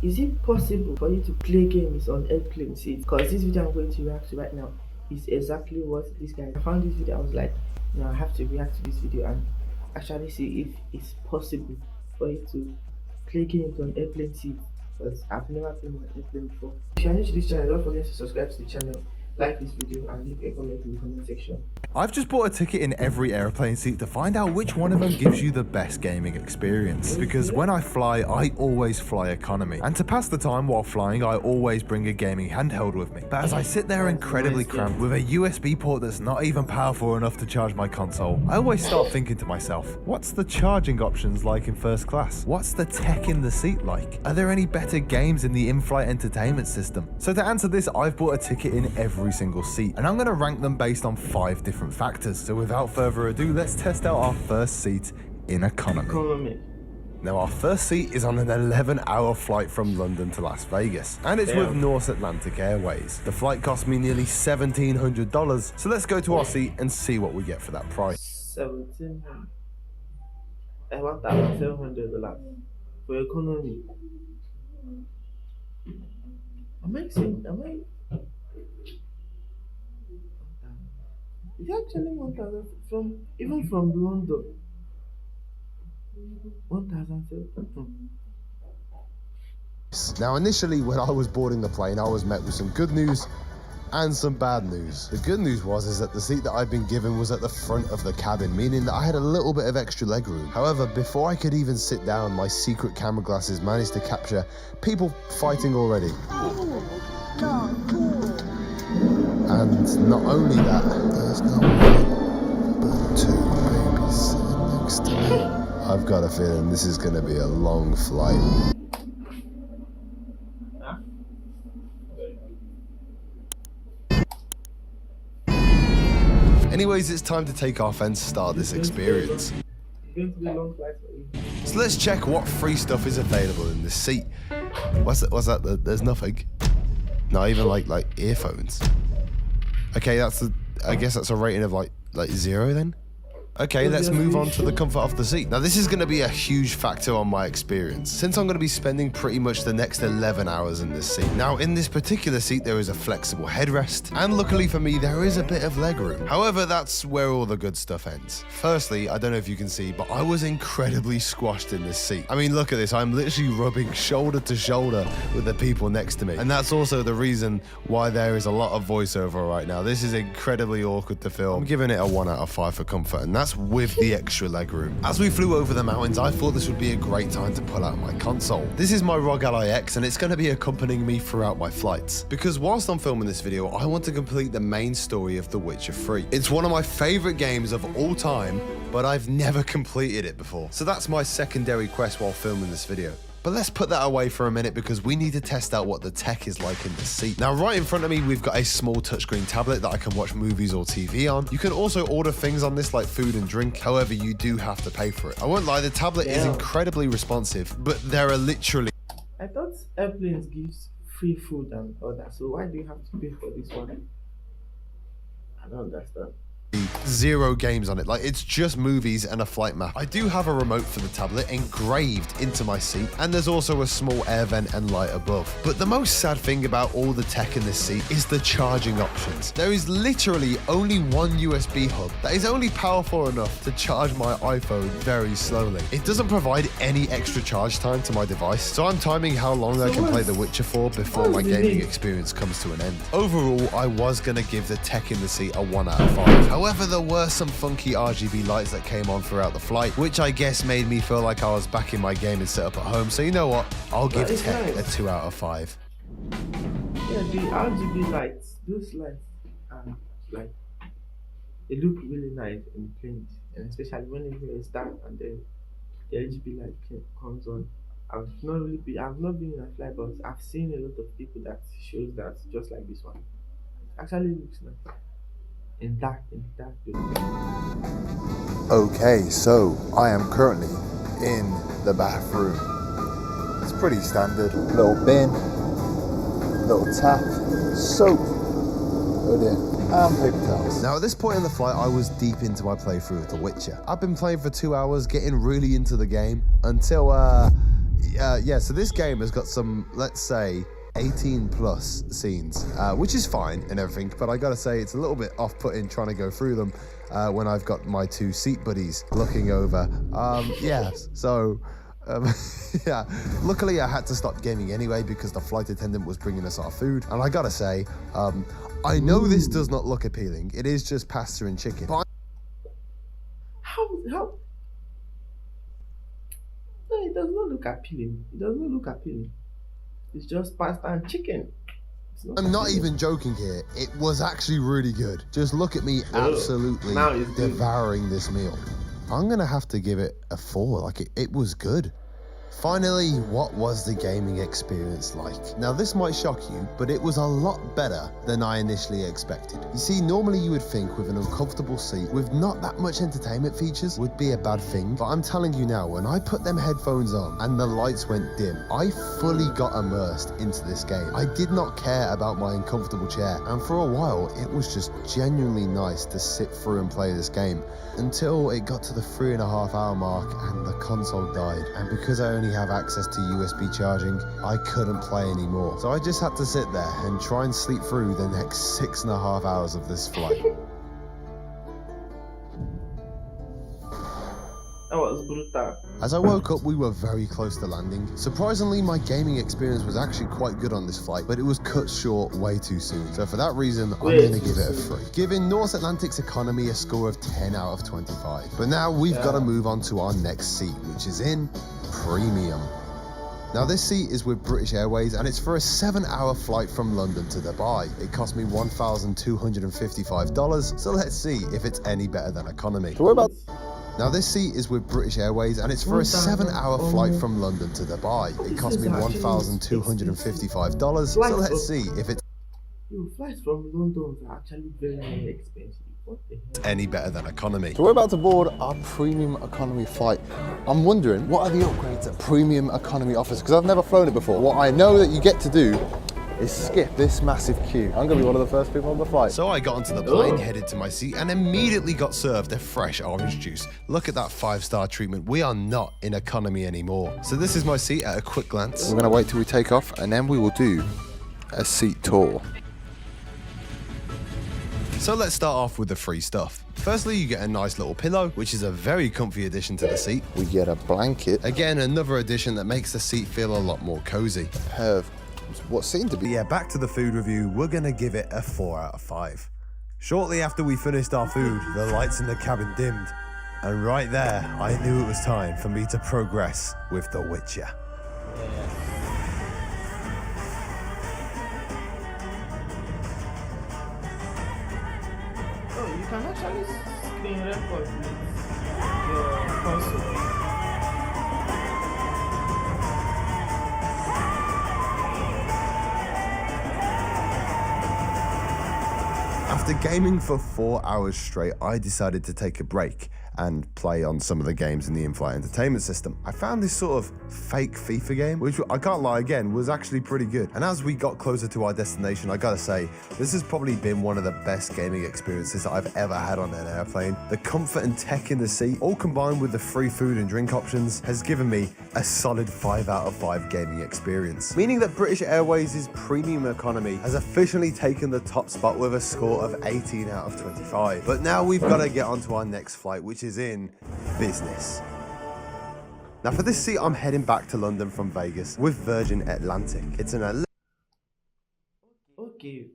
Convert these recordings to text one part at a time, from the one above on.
Is it possible for you to play games on airplane seats? Because this video I'm going to react to right now is exactly what this guy. I found this video. I was like, I have to react to this video and actually see if it's possible for you to play games on airplane seats. Because I've never been on an airplane before. If you're new to this channel, don't forget to subscribe to the channel, like this video, and leave a comment in the comment section. I've just bought a ticket in every airplane seat to find out which one of them gives you the best gaming experience. Because when I fly, I always fly economy. And to pass the time while flying, I always bring a gaming handheld with me. But as I sit there incredibly cramped with a USB port that's not even powerful enough to charge my console, I always start thinking to myself, what's the charging options like in first class? What's the tech in the seat like? Are there any better games in the in-flight entertainment system? So to answer this, I've bought a ticket in every single seat, and I'm going to rank them based on 5 different factors. So without further ado, let's test out our first seat in economy. Now our first seat is on an 11-hour flight from London to Las Vegas, and it's with North Atlantic Airways. The flight cost me nearly $1,700, so let's go to our seat and see what we get for that price. $1,700. $1,700 for economy. Am I saying? It's actually 1,000 from London. 1,007. Now initially when I was boarding the plane, I was met with some good news and some bad news. The good news is that the seat that I'd been given was at the front of the cabin, meaning that I had a little bit of extra leg room. However, before I could even sit down, my secret camera glasses managed to capture people fighting already. And not only that, there's not one, but 2 babies sitting next to me. I've got a feeling this is going to be a long flight. Anyways, it's time to take off and start this experience. So let's check what free stuff is available in this seat. What's that? There's nothing. Not even like earphones. Okay, I guess that's a rating of like 0 then. Okay, let's move on to the comfort of the seat. Now this is going to be a huge factor on my experience, since I'm going to be spending pretty much the next 11 hours in this seat. Now in this particular seat there is a flexible headrest, and luckily for me there is a bit of leg room. However, that's where all the good stuff ends. Firstly, I don't know if you can see, but I was incredibly squashed in this seat. I mean, look at this, I'm literally rubbing shoulder to shoulder with the people next to me. And that's also the reason why there is a lot of voiceover right now. This is incredibly awkward to film. I'm giving it a 1 out of 5 for comfort, and that's with the extra legroom. As we flew over the mountains, I thought this would be a great time to pull out my console. This is my ROG Ally X, and it's going to be accompanying me throughout my flights. Because whilst I'm filming this video, I want to complete the main story of The Witcher 3. It's one of my favorite games of all time, but I've never completed it before. So that's my secondary quest while filming this video. But let's put that away for a minute because we need to test out what the tech is like in the seat. Now, right in front of me, we've got a small touchscreen tablet that I can watch movies or TV on. You can also order things on this like food and drink. However, you do have to pay for it. I won't lie, the tablet is incredibly responsive, but there are literally... I thought airplanes gives free food and all that, so why do you have to pay for this one? I don't understand. 0 games on it, like it's just movies and a flight map. I do have a remote for the tablet engraved into my seat, and there's also a small air vent and light above. But the most sad thing about all the tech in this seat is the charging options. There is literally only one USB hub that is only powerful enough to charge my iPhone very slowly. It doesn't provide any extra charge time to my device, so I'm timing how long I can play The Witcher for before my gaming experience comes to an end. Overall, I was gonna give the tech in the seat a 1 out of 5. However, there were some funky RGB lights that came on throughout the flight, which I guess made me feel like I was back in my gaming setup at home. So you know what? I'll give tech a 2 out of 5. Yeah, the RGB lights, those lights are like, they look really nice in planes, and especially when it's dark and then the RGB light comes on. I've not been in a flight, but I've seen a lot of people that shows that just like this one. It actually looks nice. In dark. Okay, so I am currently in the bathroom. It's pretty standard. Little bin, little tap, soap, oh dear, and paper towels. Now at this point in the flight, I was deep into my playthrough of The Witcher. I've been playing for 2 hours, getting really into the game until yeah, so this game has got some, let's say, 18 plus scenes, which is fine and everything, but I gotta say it's a little bit off-putting trying to go through them when I've got my two seat buddies looking over. Yeah, so yeah, luckily I had to stop gaming anyway because the flight attendant was bringing us our food, and I gotta say, I know this does not look appealing. It is just pasta and chicken. But How? No, it does not look appealing. It does not look appealing. It's just pasta and chicken. I'm not even joking here. It was actually really good. Just look at me absolutely Now it's good. devouring this meal. I'm gonna have to give it a 4. Like, it was good. Finally, what was the gaming experience like? Now, this might shock you, but it was a lot better than I initially expected. You see, normally you would think with an uncomfortable seat with not that much entertainment features would be a bad thing, but I'm telling you now, when I put them headphones on and the lights went dim, I fully got immersed into this game. I did not care about my uncomfortable chair, and for a while, it was just genuinely nice to sit through and play this game until it got to the 3.5-hour mark and the console died, and because I only have access to USB charging, I couldn't play anymore. So I just had to sit there and try and sleep through the next 6.5 hours of this flight. That was brutal. As I woke up, we were very close to landing. Surprisingly, my gaming experience was actually quite good on this flight, but it was cut short way too soon. So for that reason, I'm going to give it a 3. Giving Norse Atlantic's economy a score of 10 out of 25. But now we've got to move on to our next seat, which is in Premium. Now this seat is with British Airways and it's for a 7-hour flight from London to Dubai. It cost me $1,255, so let's see if it's any better than economy. Now this seat is with British Airways and it's for a 7-hour flight from London to Dubai. It cost me $1,255, so let's see if it's Flights from London are actually very, very expensive. What the hell? any better than economy. So we're about to board our premium economy flight. I'm wondering, what are the upgrades that premium economy offers? Because I've never flown it before. What I know that you get to do is skip this massive queue. I'm gonna be one of the first people on the flight. So I got onto the plane, headed to my seat, and immediately got served a fresh orange juice. Look at that 5-star treatment. We are not in economy anymore. So this is my seat at a quick glance. We're gonna wait till we take off and then we will do a seat tour. So let's start off with the free stuff. Firstly, you get a nice little pillow, which is a very comfy addition to the seat. We get a blanket, Again, another addition that makes the seat feel a lot more cozy. a pair of what seemed to But be yeah, back to the food review, we're gonna give it a 4 out of 5. Shortly after we finished our food, the lights in the cabin dimmed. And right there, I knew it was time for me to progress with The Witcher. Oh, you can actually screen record with your console. After gaming for 4 hours straight, I decided to take a break and play on some of the games in the in-flight entertainment system. I found this sort of fake FIFA game, which I can't lie again, was actually pretty good. And as we got closer to our destination, I gotta say, this has probably been one of the best gaming experiences that I've ever had on an airplane. The comfort and tech in the seat, all combined with the free food and drink options, has given me a solid 5 out of 5 gaming experience. Meaning that British Airways' premium economy has officially taken the top spot with a score of 18 out of 25. But now we've got to get on to our next flight, which is in business. Now for this seat, I'm heading back to London from Vegas with Virgin Atlantic. It's an Okay.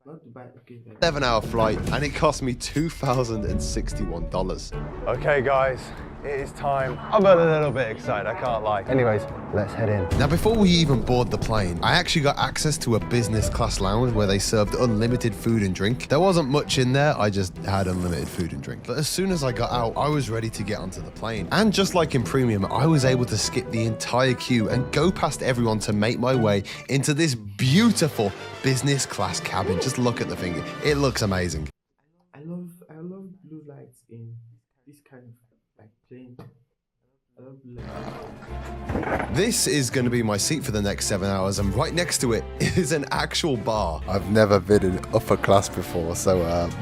Not Dubai, okay. 11-hour flight and it cost me $2,061. Okay guys, it is time. I'm a little bit excited, I can't lie. Anyways, let's head in. Now before we even board the plane, I actually got access to a business class lounge where they served unlimited food and drink. There wasn't much in there, I just had unlimited food and drink. But as soon as I got out, I was ready to get onto the plane. And just like in premium, I was able to skip the entire queue and go past everyone to make my way into this beautiful business class cabin. Just look at the thing, it looks amazing. I love blue lights in this kind of like plane. I love blue lights. This is going to be my seat for the next 7 hours, and right next to it is an actual bar. I've never been in upper class before, so I'm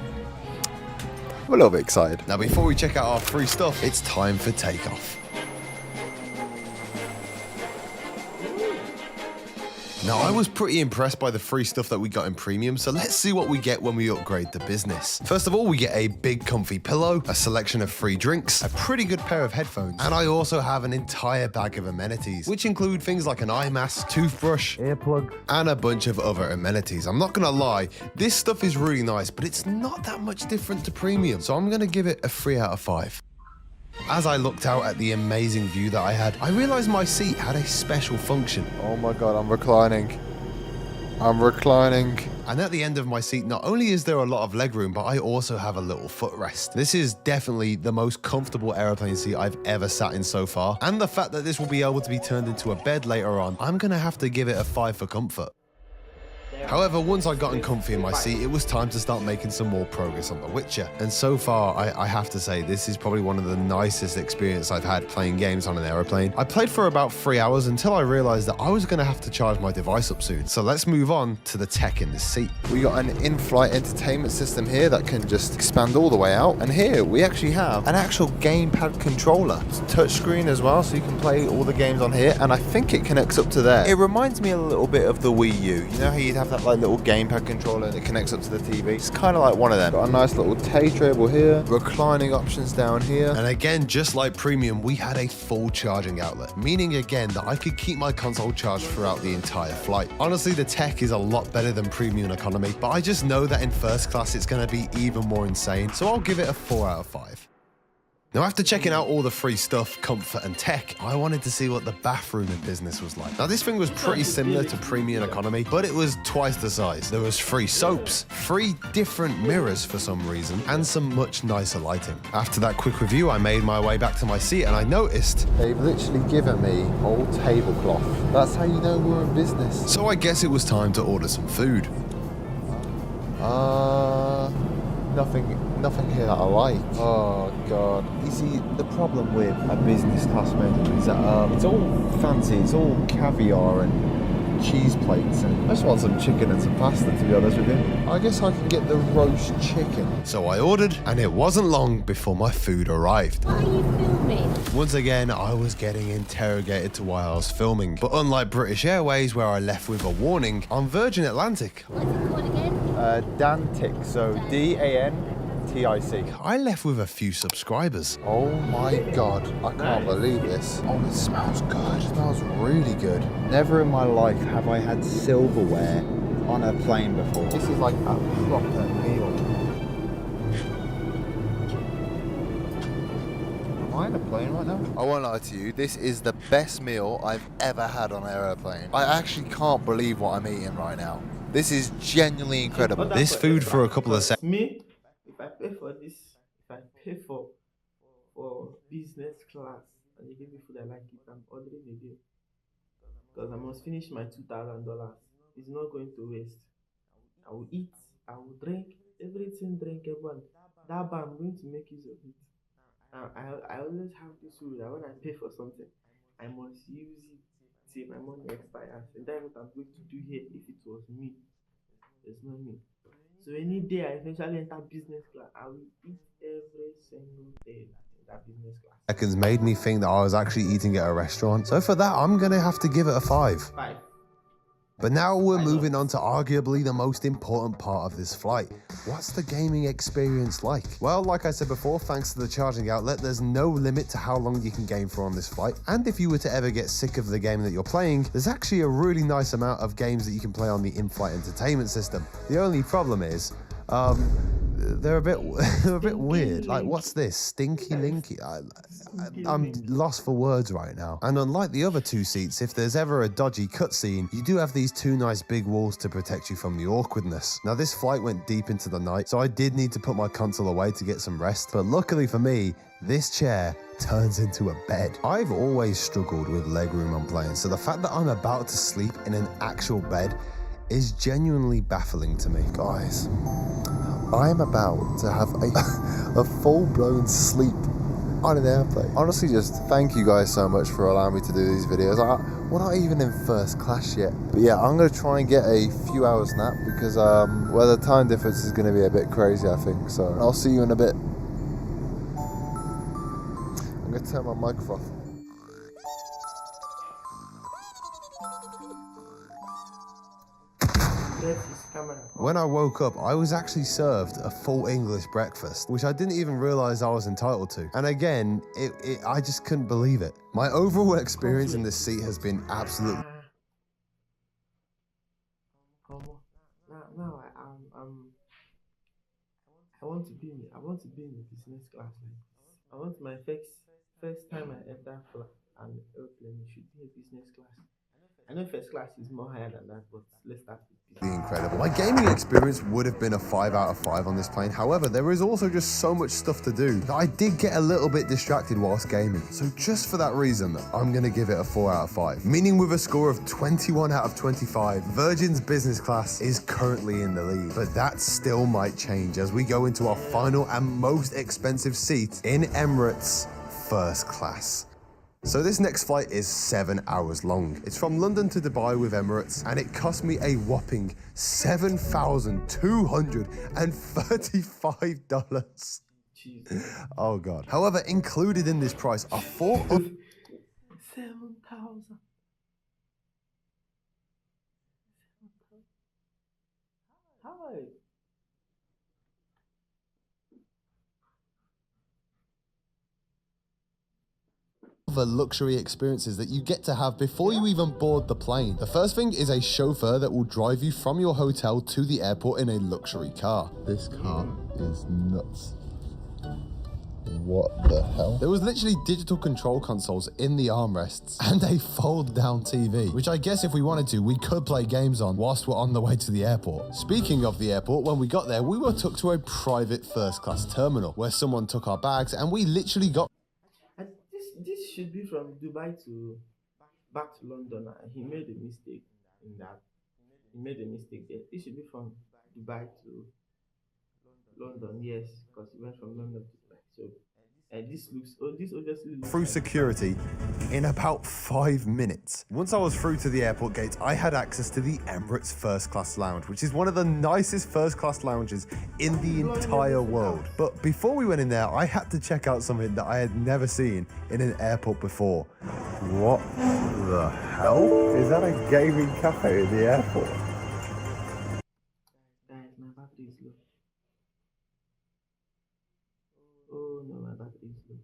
a little bit excited. Now before we check out our free stuff, it's time for takeoff. Now, I was pretty impressed by the free stuff that we got in Premium, so let's see what we get when we upgrade to Business. First of all, we get a big comfy pillow, a selection of free drinks, a pretty good pair of headphones, and I also have an entire bag of amenities, which include things like an eye mask, toothbrush, earplug, and a bunch of other amenities. I'm not gonna lie, this stuff is really nice, but it's not that much different to Premium, so I'm gonna give it a 3 out of 5. As I looked out at the amazing view that I had, I realized my seat had a special function. Oh my God, I'm reclining. I'm reclining. And at the end of my seat, not only is there a lot of legroom, but I also have a little footrest. This is definitely the most comfortable aeroplane seat I've ever sat in so far. And the fact that this will be able to be turned into a bed later on, I'm gonna have to give it a 5 for comfort. However, once I got comfy in my seat, it was time to start making some more progress on The Witcher. And so far, I have to say, this is probably one of the nicest experiences I've had playing games on an aeroplane. I played for about 3 hours until I realized that I was going to have to charge my device up soon. So let's move on to the tech in this seat. We got an in-flight entertainment system here that can just expand all the way out. And here we actually have an actual gamepad controller. It's touchscreen as well, so you can play all the games on here. And I think it connects up to there. It reminds me a little bit of the Wii U. You know how you'd have that like little gamepad controller that connects up to the TV? It's kind of like one of them. Got a nice little table here, reclining options down here. And again, just like Premium, we had a full charging outlet, meaning again that I could keep my console charged throughout the entire flight. Honestly, the tech is a lot better than Premium Economy, but I just know that in first class it's going to be even more insane, so I'll give it a 4 out of 5. Now, after checking out all the free stuff, comfort and tech, I wanted to see what the bathroom in Business was like. Now, this thing was pretty similar to Premium Economy, but it was twice the size. There was free soaps, 3 different mirrors for some reason, and some much nicer lighting. After that quick review, I made my way back to my seat and I noticed they've literally given me whole tablecloth. That's how you know we're in business. So I guess it was time to order some food. Nothing here that I like. Oh God. You see, the problem with a business class menu is that it's all fancy, it's all caviar and cheese plates, and I just want some chicken and some pasta, to be honest with you. I guess I can get the roast chicken. So I ordered, and it wasn't long before my food arrived. Why are you filming? Once again, I was getting interrogated to why I was filming. But unlike British Airways, where I left with a warning, on Virgin Atlantic, What's it called again? Dantic, so DANTIC. I left with a few subscribers. Oh my God, I can't believe this. Oh, it smells good. It smells really good. Never in my life have I had silverware on a plane before. This is like a proper meal. Am I in a plane right now? I won't lie to you, this is the best meal I've ever had on an aeroplane. I actually can't believe what I'm eating right now. This is genuinely incredible. This food for a couple of seconds. Me, if I pay for this, if I pay for business class and you give me food I like it, I'm ordering again. Because I must finish my $2,000. It's not going to waste. I will eat, I will drink, everything drinkable. That bar, I'm going to make use of it. I always have this rule that when I pay for something, I must use it till my money expires. And that's what I'm going to do here if it was me. It's not me. So any day I eventually enter business class, I will eat every single day in that business class. Seconds made me think that I was actually eating at a restaurant. So for that, I'm gonna have to give it a 5. 5. But now we're moving on to arguably the most important part of this flight. What's the gaming experience like? Well, like I said before, thanks to the charging outlet, there's no limit to how long you can game for on this flight. And if you were to ever get sick of the game that you're playing, there's actually a really nice amount of games that you can play on the in-flight entertainment system. The only problem is, they're a bit weird. Like, what's this? Stinky Linky? I'm lost for words right now. And unlike the other 2 seats, if there's ever a dodgy cutscene, you do have these 2 nice big walls to protect you from the awkwardness. Now, this flight went deep into the night, so I did need to put my console away to get some rest. But luckily for me, this chair turns into a bed. I've always struggled with legroom on planes, so the fact that I'm about to sleep in an actual bed is genuinely baffling to me. Guys, I'm about to have a full-blown sleep on an airplane. Honestly, just thank you guys so much for allowing me to do these videos. We're not even in first class yet. But yeah, I'm gonna try and get a few hours nap because well, the time difference is gonna be a bit crazy, I think. So I'll see you in a bit. I'm gonna turn my microphone off. That's his camera. When I woke up, I was actually served a full English breakfast, which I didn't even realize I was entitled to. And again, I just couldn't believe it. My overall experience in this seat has been absolutely... Now I want to be in the business class like this. I want my first time I enter an airplane, it should be a business class. I know first class is more higher than that, but let's start with business. Incredible. My gaming experience would have been a 5 out of 5 on this plane. However, there is also just so much stuff to do that I did get a little bit distracted whilst gaming. So just for that reason, I'm going to give it a 4 out of 5. Meaning with a score of 21 out of 25, Virgin's business class is currently in the lead. But that still might change as we go into our final and most expensive seat in Emirates first class. So this next flight is 7 hours long. It's from London to Dubai with Emirates, and it cost me a whopping $7,235. Jesus. Oh God. However, included in this price are 4 7,000. How? other luxury experiences that you get to have before you even board the plane. The first thing is a chauffeur that will drive you from your hotel to the airport in a luxury car. This car is nuts. What the hell? There was literally digital control consoles in the armrests and a fold-down TV, which I guess if we wanted to, we could play games on whilst we're on the way to the airport. Speaking of the airport, when we got there, we were took to a private first-class terminal where someone took our bags and we literally got... This should be from Dubai to back to London. He made a mistake in that. He made a mistake there. This should be from Dubai to London, yes, because he went from London to Dubai. So this obviously looks through security in about 5 minutes. Once I was through to the airport gates, I had access to the Emirates First Class Lounge, which is one of the nicest first class lounges in the entire world. But before we went in there, I had to check out something that I had never seen in an airport before. What the hell? Is that a gaming cafe in the airport? Guys, my battery is low. Oh no, my battery is low.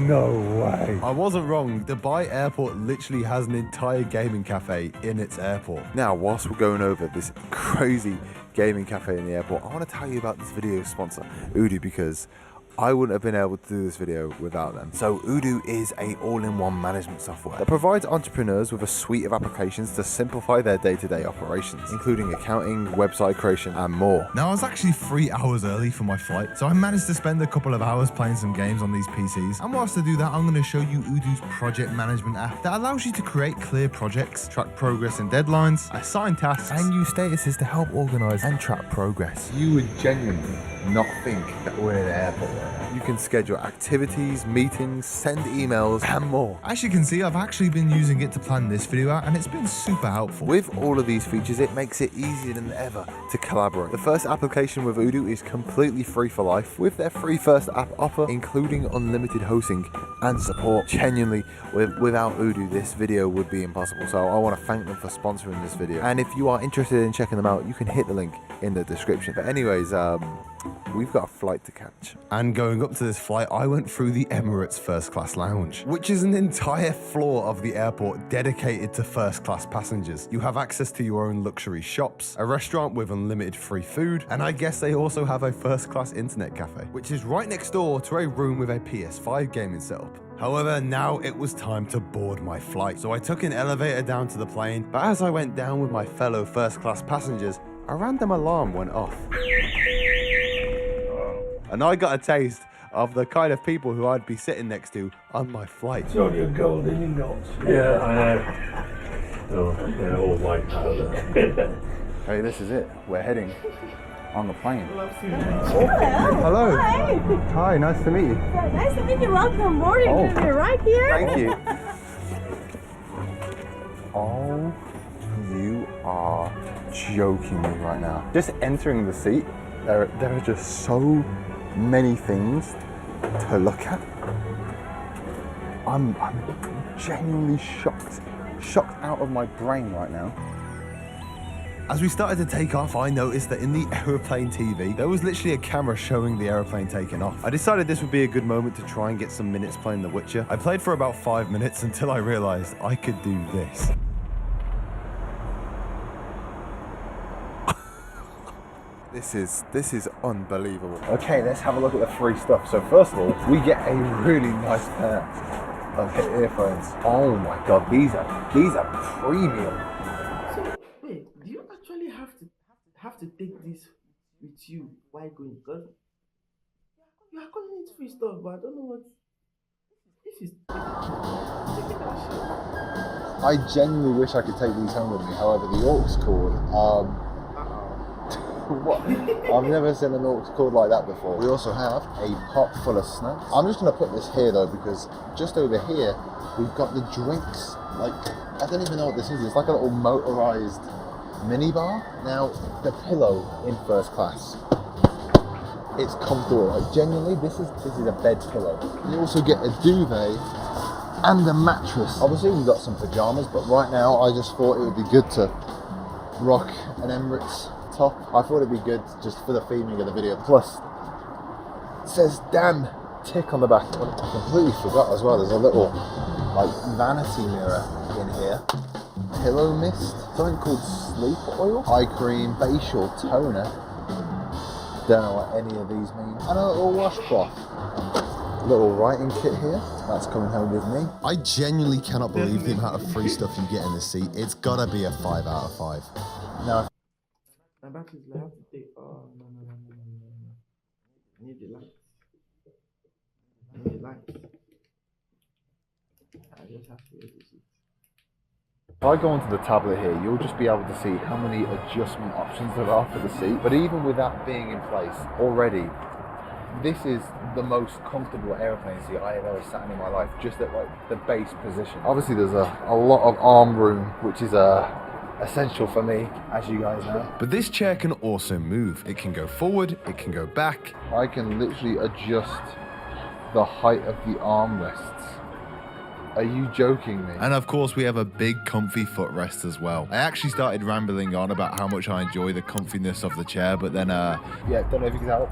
No way. I wasn't wrong. Dubai Airport literally has an entire gaming cafe in its airport. Now, whilst we're going over this crazy gaming cafe in the airport, I want to tell you about this video sponsor, Odoo, because I wouldn't have been able to do this video without them. So Odoo is a all-in-one management software that provides entrepreneurs with a suite of applications to simplify their day-to-day operations, including accounting, website creation, and more. Now, I was actually 3 hours early for my flight, so I managed to spend a couple of hours playing some games on these PCs. And whilst I do that, I'm going to show you Odoo's project management app that allows you to create clear projects, track progress and deadlines, assign tasks, And use statuses to help organize and track progress. You would genuinely not think that we're in an airport right now. You can schedule activities, meetings, send emails, and more. as you can see, I've actually been using it to plan this video out, and it's been super helpful. With all of these features, it makes it easier than ever to collaborate. The first application with Odoo is completely free for life, with their free first app offer, including unlimited hosting and support. Genuinely, without Odoo, this video would be impossible. So I want to thank them for sponsoring this video. And if you are interested in checking them out, you can hit the link in the description. But anyways, we've got a flight to catch. And going up to this flight, I went through the Emirates First Class Lounge, which is an entire floor of the airport dedicated to first class passengers. You have access to your own luxury shops, a restaurant with unlimited free food, and I guess they also have a first class internet cafe, which is right next door to a room with a PS5 gaming setup. However, now it was time to board my flight. So I took an elevator down to the plane, but as I went down with my fellow first class passengers, a random alarm went off. And I got a taste of the kind of people who I'd be sitting next to on my flight. So you're golden, you're not. Yeah, I know. Oh, they're all white powder. Hey, this is it. We're heading on the plane. Hello. Hello. Hi, nice to meet you. Nice to meet you. Welcome aboard. You're Oh. gonna be right here. Thank you. Oh, you are joking me right now. Just entering the seat, there are just so many things to look at. I'm genuinely shocked out of my brain right now. As we started to take off, I noticed that in the aeroplane TV, there was literally a camera showing the aeroplane taking off. I decided this would be a good moment to try and get some minutes playing The Witcher. I played for about 5 minutes until I realized I could do this. This is unbelievable. Okay, let's have a look at the free stuff. So first of all, we get a really nice pair of earphones. Oh my god, these are premium. So wait, do you actually have to take this with you while going? Because you are calling it free stuff, but I don't know what this is. Taking that shit. I genuinely wish I could take these home with me. However, the aux cord, what? I've never seen an aux cord like that before. We also have a pot full of snacks. I'm just going to put this here though, because just over here we've got the drinks. Like, I don't even know what this is. It's like a little motorized mini bar. Now, the pillow in first class, it's comfortable. Like, genuinely, this is a bed pillow. You also get a duvet and a mattress. Obviously, we've got some pajamas, but right now I just thought it would be good to rock an Emirates top. I thought it'd be good just for the theming of the video. Plus, it says Dan Tick on the back. I completely forgot as well. There's a little like vanity mirror in here. Pillow mist, something called sleep oil, eye cream, facial toner. Don't know what any of these mean. And a little washcloth. Little writing kit here. That's coming home with me. I genuinely cannot believe the amount of free stuff you get in this seat. It's gotta be a 5 out of 5. Now, My batteries I have to take. Oh no. I need the lights. I just have to reduce it. if I go onto the tablet here, you'll just be able to see how many adjustment options there are for the seat. But even with that being in place already, this is the most comfortable airplane seat I have ever sat in my life, just at like the base position. Obviously there's a lot of arm room, which is essential for me, as you guys know. But this chair can also move. It can go forward, it can go back. I can literally adjust the height of the armrests. Are you joking me? And of course we have a big comfy footrest as well. I actually started rambling on about how much I enjoy the comfiness of the chair, but then Yeah, don't know if you can help.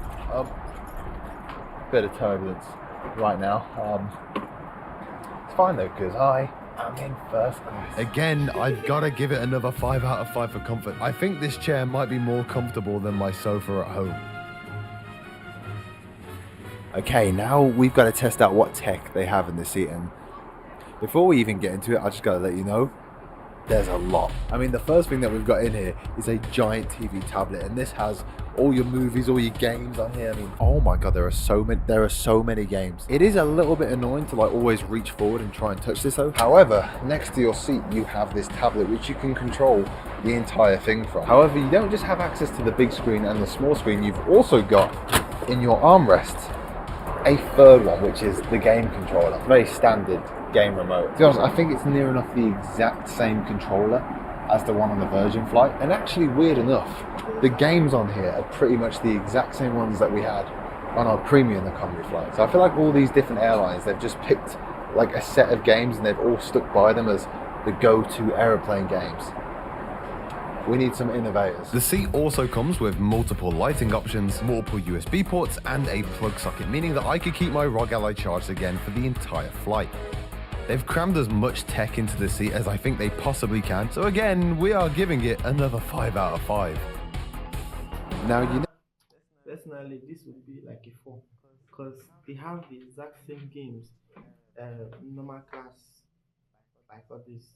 Bit of turbulence right now. It's fine though, because I am in first class. again, I've got to give it another 5 out of 5 for comfort. I think this chair might be more comfortable than my sofa at home. Okay, now we've got to test out what tech they have in the seat, and before we even get into it, I just got to let you know, there's a lot. I mean, the first thing that we've got in here is a giant TV tablet, and this has all your movies, all your games on here. I mean, oh my god, there are so many games. It is a little bit annoying to like always reach forward and try and touch this though. However, next to your seat you have this tablet which you can control the entire thing from. However, you don't just have access to the big screen and the small screen, you've also got in your armrests a third one, which is the game controller. Very standard game remote. To be honest, I think it's near enough the exact same controller as the one on the Virgin flight. And actually, weird enough, the games on here are pretty much the exact same ones that we had on our premium economy flight. So I feel like all these different airlines, they've just picked like a set of games and they've all stuck by them as the go-to aeroplane games. We need some innovators. The seat also comes with multiple lighting options, multiple USB ports, and a plug socket, meaning that I could keep my ROG Ally charged again for the entire flight. They've crammed as much tech into the seat as I think they possibly can, so again, we are giving it another 5 out of 5. Now, you know, Personally, this would be like a 4 because they have the exact same games, normal class, like all these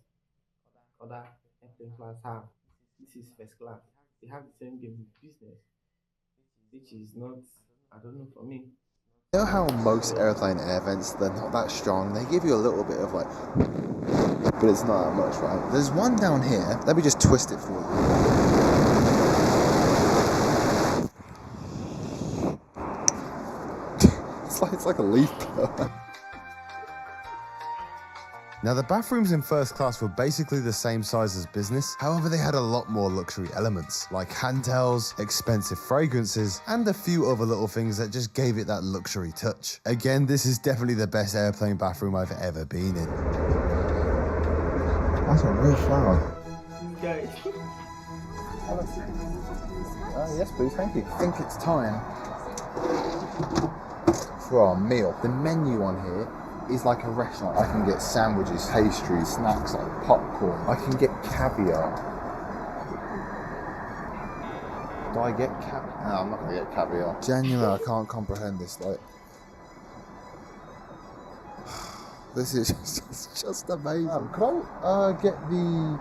other airplane class have. This is first class. They have the same game with business, which is not, I don't know, for me. you know how most airplane air vents, they're not that strong. They give you a little bit of like, but it's not that much, right? There's one down here. Let me just twist it for you. It's like a leaf blower. Now, the bathrooms in first class were basically the same size as business. However, they had a lot more luxury elements, like handhelds, expensive fragrances, and a few other little things that just gave it that luxury touch. Again, this is definitely the best airplane bathroom I've ever been in. That's a real flower. This guy, Yes, please, thank you. I think it's time for our meal. The menu on here is like a restaurant. I can get sandwiches, pastries, snacks like popcorn. I can get caviar. Do I get caviar? No, I'm not gonna get caviar. Genuinely, I can't comprehend this. Like, this is just amazing. Could I get the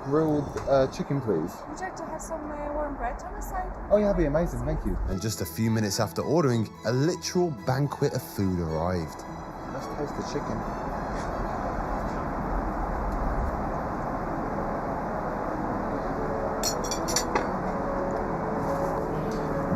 grilled chicken, please? Would you like to have some warm bread on the side? Oh yeah, that'd be amazing, thank you. And just a few minutes after ordering, a literal banquet of food arrived. Let's taste the chicken.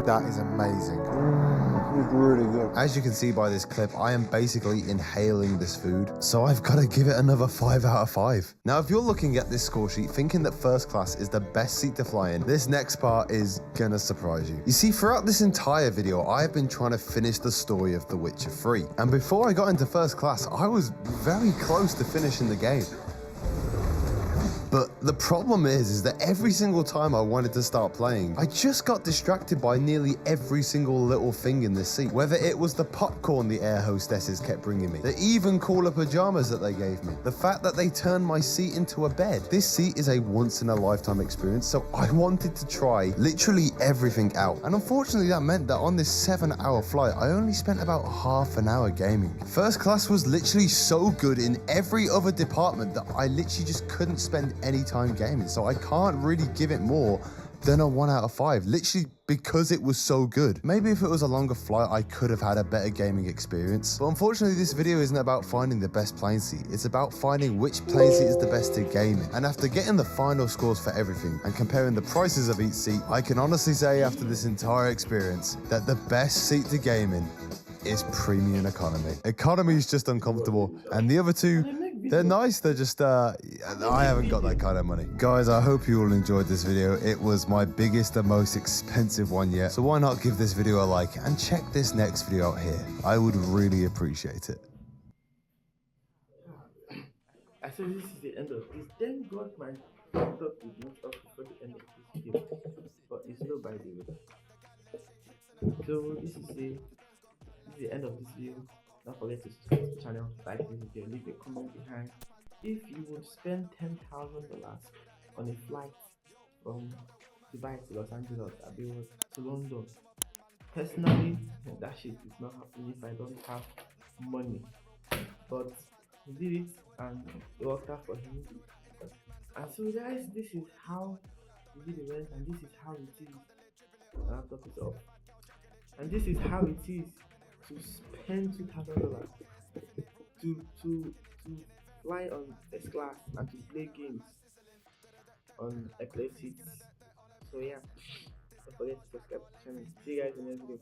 That is amazing. It's really good. As you can see by this clip, I am basically inhaling this food, so I've got to give it another 5 out of 5. Now, if you're looking at this score sheet thinking that first class is the best seat to fly in, this next part is gonna surprise you. You see, throughout this entire video, I have been trying to finish the story of The Witcher 3. And before I got into first class, I was very close to finishing the game. But the problem is that every single time I wanted to start playing, I just got distracted by nearly every single little thing in this seat. Whether it was the popcorn the air hostesses kept bringing me, the even cooler pajamas that they gave me, the fact that they turned my seat into a bed. This seat is a once in a lifetime experience, so I wanted to try literally everything out. And unfortunately that meant that on this 7-hour flight, I only spent about half an hour gaming. First class was literally so good in every other department that I literally just couldn't spend any time gaming, so I can't really give it more than a 1 out of 5, literally because it was so good. Maybe if it was a longer flight, I could have had a better gaming experience. But unfortunately, this video isn't about finding the best plane seat. It's about finding which plane seat is the best to game in. And after getting the final scores for everything and comparing the prices of each seat, I can honestly say after this entire experience that the best seat to game in is premium economy. Economy is just uncomfortable, and the other two, they're nice, they're just, I haven't got that kind of money. Guys, I hope you all enjoyed this video. It was my biggest and most expensive one yet, so why not give this video a like and check this next video out here. I would really appreciate it. I said this is the end of this. Thank God my laptop is not up before the end of this video, but it's not by the way. So this is the end of this video. Don't forget to subscribe to the channel, like this video, leave a comment behind. If you would spend $10,000 on a flight from Dubai to Los Angeles, to London, personally, that shit is not happening if I don't have money. But he did it and it worked out for him. And so guys, this is how the video went, and this is how it is. The laptop is off. And this is how it is to spend $2,000 to fly on first class and to play games on airplane seats. So yeah, don't forget to subscribe to the channel. See you guys in the next video.